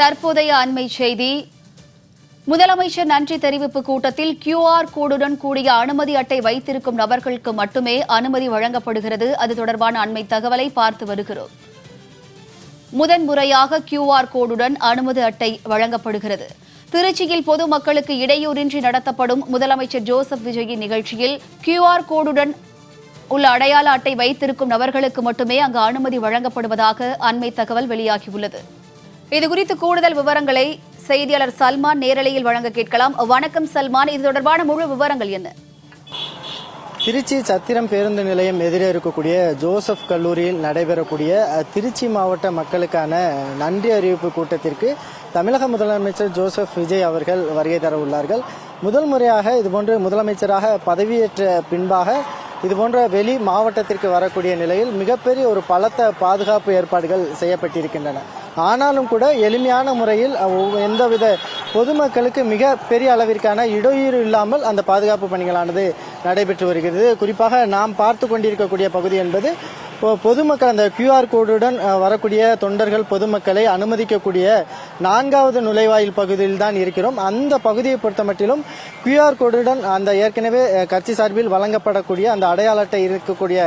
தற்போதைய அண்மை செய்தி. முதலமைச்சர் நன்றி தெரிவிப்பு கூட்டத்தில் QR கோடுடன் கூடிய அனுமதி அட்டை வைத்திருக்கும் நபர்களுக்கு மட்டுமே அனுமதி வழங்கப்படுகிறது. அது தொடர்பான அண்மை தகவலை பார்த்து வருகிறோம். முதன்முறையாக QR கோடுடன் அனுமதி அட்டை வழங்கப்படுகிறது. திருச்சியில் பொதுமக்களுக்கு இடையூறின்றி நடத்தப்படும் முதலமைச்சர் ஜோசப் விஜயின் நிகழ்ச்சியில் QR கோடுடன் உள்ள அடையாள அட்டை வைத்திருக்கும் நபர்களுக்கு மட்டுமே அங்கு அனுமதி வழங்கப்படுவதாக அண்மை தகவல் வெளியாகியுள்ளது. இதுகுறித்து கூடுதல் விவரங்களை செய்தியாளர் சல்மான் நேரலையில் வழங்க கேட்கலாம். வணக்கம் சல்மான், இது தொடர்பான முழு விவரங்கள் என்ன? திருச்சி சத்திரம் பேருந்து நிலையம் எதிரே இருக்கக்கூடிய ஜோசப் கல்லூரியில் நடைபெறக்கூடிய திருச்சி மாவட்ட மக்களுக்கான நன்றி அறிவிப்பு கூட்டத்திற்கு தமிழக முதலமைச்சர் ஜோசப் விஜய் அவர்கள் வருகை தர உள்ளார்கள். முதல் முறையாக இதுபோன்று முதலமைச்சராக பதவியேற்ற பின்பாக இதுபோன்ற வெளி மாவட்டத்திற்கு வரக்கூடிய நிலையில் மிகப்பெரிய ஒரு பலத்த பாதுகாப்பு ஏற்பாடுகள் செய்யப்பட்டிருக்கின்றன. ஆனாலும் கூட எளிமையான முறையில் எந்தவித பொதுமக்களுக்கு மிக பெரிய அளவிற்கான இடையூறு இல்லாமல் அந்த பாதுகாப்பு பணிகளானது நடைபெற்று வருகிறது. குறிப்பாக நாம் பார்த்து கொண்டிருக்கக்கூடிய பகுதி என்பது பொதுமக்கள் அந்த QR கோடுடன் வரக்கூடிய தொண்டர்கள் பொதுமக்களை அனுமதிக்கக்கூடிய 4வது நுழைவாயில் பகுதியில் தான் இருக்கிறோம். அந்த பகுதியை பொறுத்த மட்டிலும் QR கோடுடன் அந்த ஏற்கனவே கட்சி சார்பில் வழங்கப்படக்கூடிய அந்த அடையாள அட்டை இருக்கக்கூடிய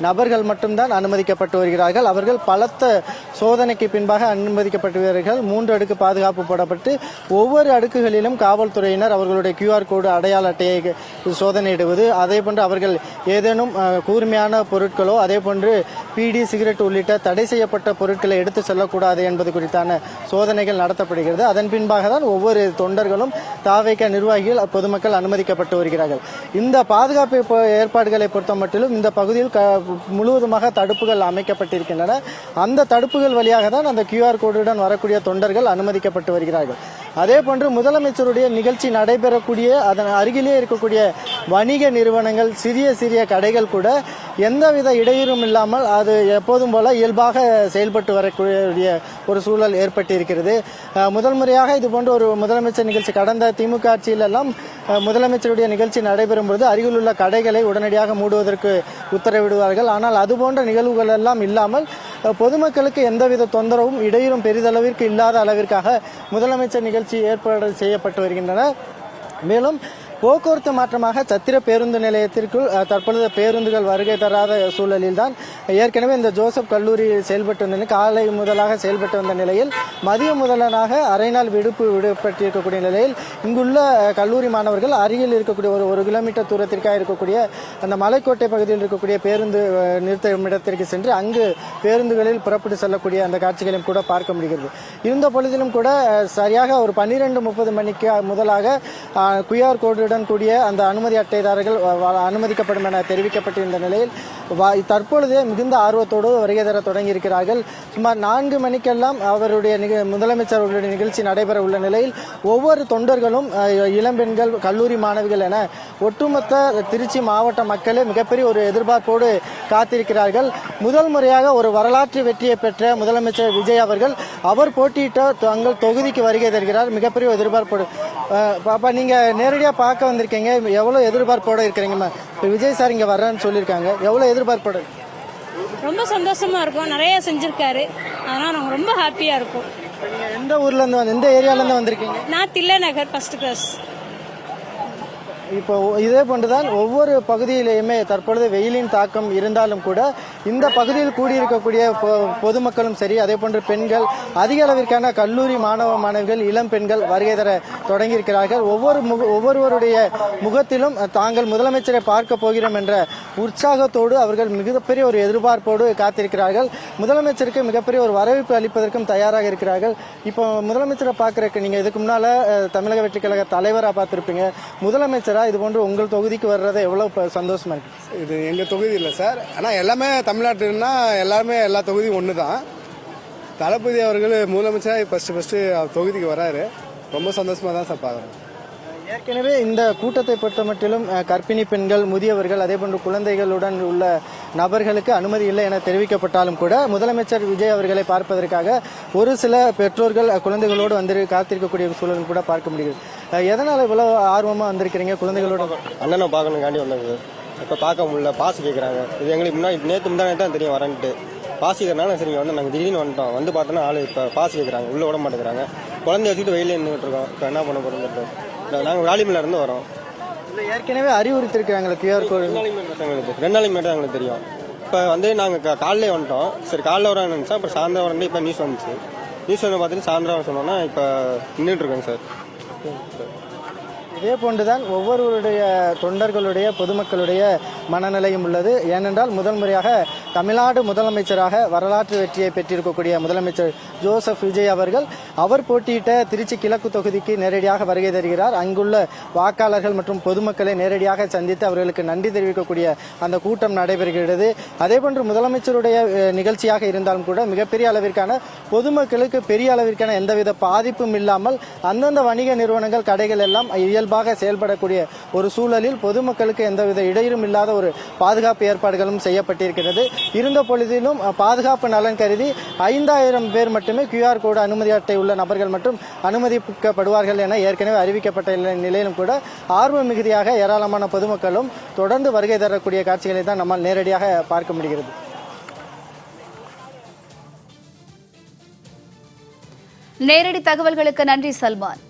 நபர்கள் மட்டும்தான் அனுமதிக்கப்பட்டு வருகிறார்கள். அவர்கள் பலத்த சோதனைக்கு பின்பாக அனுமதிக்கப்பட்டவர்கள் 3 அடுக்கு பாதுகாப்பு போடப்பட்டு ஒவ்வொரு அடுக்குகளிலும் காவல்துறையினர் அவர்களுடைய QR கோடு அடையாள அட்டையை சோதனையிடுவது, அதே போன்று அவர்கள் ஏதேனும் கூர்மையான பொருட்களோ அதே போன்று பீடி சிகரெட் உள்ளிட்ட தடை செய்யப்பட்ட பொருட்களை எடுத்து செல்லக்கூடாது என்பது குறித்தான சோதனைகள் நடத்தப்படுகிறது. அதன் பின்பாக தான் ஒவ்வொரு தொண்டர்களும் தாவேக நிர்வாகிகள் பொதுமக்கள் அனுமதிக்கப்பட்டு வருகிறார்கள். இந்த பாதுகாப்பு ஏற்பாடுகளை பொறுத்த மட்டிலும் இந்த பகுதியில் முழுவதுமாக தடுப்புகள் அமைக்கப்பட்டிருக்கின்றன. அந்த தடுப்புகள் வழியாக தான் அந்த QR கோடுடன் வரக்கூடிய தொண்டர்கள் அனுமதிக்கப்பட்டு வருகிறார்கள். அதே போன்று முதலமைச்சருடைய நிகழ்ச்சி நடைபெறக்கூடிய அதன் அருகிலே இருக்கக்கூடிய வணிக நிறுவனங்கள், சிறிய சிறிய கடைகள் கூட எந்தவித இடையூறும் இல்லாமல் அது எப்போதும் போல இயல்பாக செயல்பட்டு வரக்கூடிய ஒரு சூழல் ஏற்பட்டிருக்கிறது. முதல் முறையாக இது போன்ற ஒரு முதலமைச்சர் நிகழ்ச்சி கடந்த திமுக ஆட்சியிலெல்லாம் முதலமைச்சருடைய நிகழ்ச்சி நடைபெறும் பொழுது அருகில் உள்ள கடைகளை உடனடியாக மூடுவதற்கு உத்தரவிடுவார்கள். ஆனால் அதுபோன்ற நிகழ்வுகள் எல்லாம் இல்லாமல் பொதுமக்களுக்கு எந்தவித தொந்தரவும் இடையூறும் பெரிதளவிற்கு இல்லாத அளவிற்காக முதலமைச்சர் நிகழ்ச்சி ஏற்பாடு செய்யப்பட்டு வருகின்றன. மேலும் போக்குவரத்து மாற்றமாக சத்திர பேருந்து நிலையத்திற்குள் தற்பொழுது பேருந்துகள் வருகை தராத சூழலில் தான் ஏற்கனவே இந்த ஜோசப் கல்லூரி செயல்பட்டு வந்த காலை முதலாக செயல்பட்டு வந்த நிலையில் மதிய முதலாக அரை நாள் விடுப்பு விடப்பட்டிருக்கக்கூடிய நிலையில் இங்குள்ள கல்லூரி மாணவர்கள் அருகில் இருக்கக்கூடிய ஒரு கிலோமீட்டர் தூரத்திற்காக இருக்கக்கூடிய அந்த மலைக்கோட்டை பகுதியில் இருக்கக்கூடிய பேருந்து நிறுத்தமிடத்திற்கு சென்று அங்கு பேருந்துகளில் புறப்பட்டு செல்லக்கூடிய அந்த காட்சிகளையும் கூட பார்க்க முடிகிறது. இருந்த பொழுதிலும் கூட சரியாக ஒரு 12:30 மணிக்கு முதலாக QR கோடு கூடிய அந்த அனுமதி அட்டைதாரர்கள் அனுமதிக்கப்படும் என தெரிவிக்கப்பட்டிருந்த நிலையில் தற்பொழுதே மிகுந்த ஆர்வத்தோடு வருகை தர தொடங்கியிருக்கிறார்கள். சுமார் 4 மணிக்கெல்லாம் அவருடைய முதலமைச்சர் அவர்களுடைய நிகழ்ச்சி நடைபெற உள்ள நிலையில் ஒவ்வொரு தொண்டர்களும் இளம்பெண்கள், கல்லூரி மாணவிகள் என ஒட்டுமொத்த திருச்சி மாவட்ட மக்களே மிகப்பெரிய ஒரு எதிர்பார்ப்போடு காத்திருக்கிறார்கள். முதல் முறையாக ஒரு வரலாற்று வெற்றியை பெற்ற முதலமைச்சர் விஜய் அவர்கள் அவர் போட்டியிட்ட தங்கள் தொகுதிக்கு வருகை தருகிறார். மிகப்பெரிய எதிர்பார்ப்போடு பாப்பா நீங்க நேரடியாக பார்க்க வந்திருக்கீங்க, எவ்வளவு எதிர்பார்ப்போட இருக்கிறீங்கம்மா? இப்போ விஜய் சார் இங்க வர்றேன்னு சொல்லியிருக்காங்க, எவ்வளவு எதிர்பார்ப்போட? ரொம்ப சந்தோஷமா இருக்கும், நிறைய செஞ்சிருக்காரு, அதனால நாங்கள் ரொம்ப ஹாப்பியா இருக்கும். எந்த ஊர்ல இருந்து எந்த ஏரியால இருந்து வந்திருக்கீங்க? நான் தில்லைநகர் ஃபர்ஸ்ட் கிளாஸ். இப்போ இதே போன்றுதான் ஒவ்வொரு பகுதியிலேயுமே தற்பொழுது வெயிலின் தாக்கம் இருந்தாலும் கூட இந்த பகுதியில் கூடியிருக்கக்கூடிய பொதுமக்களும் சரி, அதே போன்று பெண்கள், அதிக அளவிற்கான கல்லூரி மாணவ மாணவிகள், இளம் பெண்கள் வருகை தர தொடங்கியிருக்கிறார்கள். ஒவ்வொருவருடைய முகத்திலும் தாங்கள் முதலமைச்சரை பார்க்க போகிறோம் என்ற உற்சாகத்தோடு அவர்கள் மிகப்பெரிய ஒரு எதிர்பார்ப்போடு காத்திருக்கிறார்கள். முதலமைச்சருக்கு மிகப்பெரிய ஒரு வரவேற்பு அளிப்பதற்கும் தயாராக இருக்கிறார்கள். இப்போ முதலமைச்சரை பார்க்கறதுக்கு நீங்க இதுக்கு முன்னால தமிழக வெற்றி கழக தலைவராக பார்த்திருப்பீங்க, முதலமைச்சர் இது போன்று உங்கள் தொகுதிக்கு வர்றதை எவ்வளவு சந்தோஷமா இருக்கு? இது எங்க தொகுதி இல்லை சார், ஆனா எல்லாமே தமிழ்நாட்டுன்னா எல்லாருமே எல்லா தொகுதியும் ஒன்று தான். தளபதி அவர்கள் முதலமைச்சர் ஃபர்ஸ்ட் தொகுதிக்கு வராரு, ரொம்ப சந்தோஷமா தான் சார் பார்க்குறேன். ஏற்கனவே இந்த கூட்டத்தை பொறுத்த மட்டிலும் கர்ப்பிணி பெண்கள், முதியவர்கள், அதே போன்று குழந்தைகளுடன் உள்ள நபர்களுக்கு அனுமதி இல்லை என தெரிவிக்கப்பட்டாலும் கூட முதலமைச்சர் விஜய் அவர்களை பார்ப்பதற்காக ஒரு சில பெற்றோர்கள் குழந்தைகளோடு வந்து காத்திருக்கக்கூடிய சூழலும் கூட பார்க்க முடியுது. எதனால இவ்வளவு ஆர்வமா வந்திருக்கிறீங்க குழந்தைகளோட? அண்ணனை பார்க்கணுங்காண்டி வந்தாங்க. இப்போ பார்க்க முடியல, பாஸ் கேட்குறாங்க. இது எங்களுக்கு முன்னாடி நேற்று தான் தெரியும் வரன்ட்டு. பாஸ் கேட்கறனால சரி இங்கே வந்து நாங்கள் திடீர்னு வந்துட்டோம். வந்து பார்த்தோன்னா ஆள் இப்போ பாஸ் கேட்குறாங்க, உள்ளே விட மாட்டேங்கிறாங்க. குழந்தைய வச்சுட்டு வெயிலே நின்றுட்டு இருக்கோம். இப்போ என்ன பண்ண போகிறோம்? நாங்கள் வேலிமலையில இருந்து வரோம். இல்லை ஏற்கனவே அறிவுறுத்திருக்காங்களே கியூஆர் கோடு. 2 நாளைக்கு மட்டும் எங்களுக்கு தெரியும். இப்போ வந்து நாங்கள் காலையிலே வந்துட்டோம். சரி காலைல வரோம்னு நினச்சா அப்புறம் சாயந்தரம் வரணும். இப்போ நியூஸ் வந்துச்சு. நியூஸ் வந்து பார்த்துட்டு சாயந்தரம் சொன்னோன்னா இப்போ நின்றுட்டு இருக்கோங்க சார். இதே போன்றுதான் ஒவ்வொருவருடைய தொண்டர்களுடைய பொதுமக்களுடைய மனநிலையும் உள்ளது. ஏனென்றால் முதல் முறையாக தமிழ்நாடு முதலமைச்சராக வரலாற்று வெற்றியை பெற்றிருக்கக்கூடிய முதலமைச்சர் ஜோசப் விஜய் அவர்கள் அவர் போட்டியிட்ட திருச்சி கிழக்கு தொகுதிக்கு நேரடியாக வருகை தருகிறார். அங்குள்ள வாக்காளர்கள் மற்றும் பொதுமக்களை நேரடியாக சந்தித்து அவர்களுக்கு நன்றி தெரிவிக்கக்கூடிய அந்த கூட்டம் நடைபெறுகிறது. அதேபோன்று முதலமைச்சருடைய நிகழ்ச்சியாக இருந்தாலும் கூட மிகப்பெரிய அளவிற்கான பொதுமக்களுக்கு பெரிய அளவிற்கான எந்தவித பாதிப்பும் இல்லாமல் அந்தந்த வணிக நிறுவனங்கள் கடைகள் எல்லாம் இயல்பாக செயல்படக்கூடிய ஒரு சூழலில் பொதுமக்களுக்கு எந்தவித இடையூறும் இல்லாத ஒரு பாதுகாப்பு ஏற்பாடுகளும் செய்யப்பட்டிருக்கிறது. இருந்த பொழுதிலும் பாதுகாப்பு நலன் கருதி 5000 பேர் மட்டுமே கியூஆர் கோடு அனுமதி அட்டை உள்ள நபர்கள் மட்டும் அனுமதிக்கப்படுவார்கள் என ஏற்கனவே அறிவிக்கப்பட்ட நிலையிலும் கூட ஆர்வ மிகுதியாக ஏராளமான பொதுமக்களும் தொடர்ந்து வருகை தரக்கூடிய காட்சிகளை தான் நம்மால் நேரடியாக பார்க்க முடிகிறது. நேரடி தகவல்களுக்கு நன்றி சல்மான்.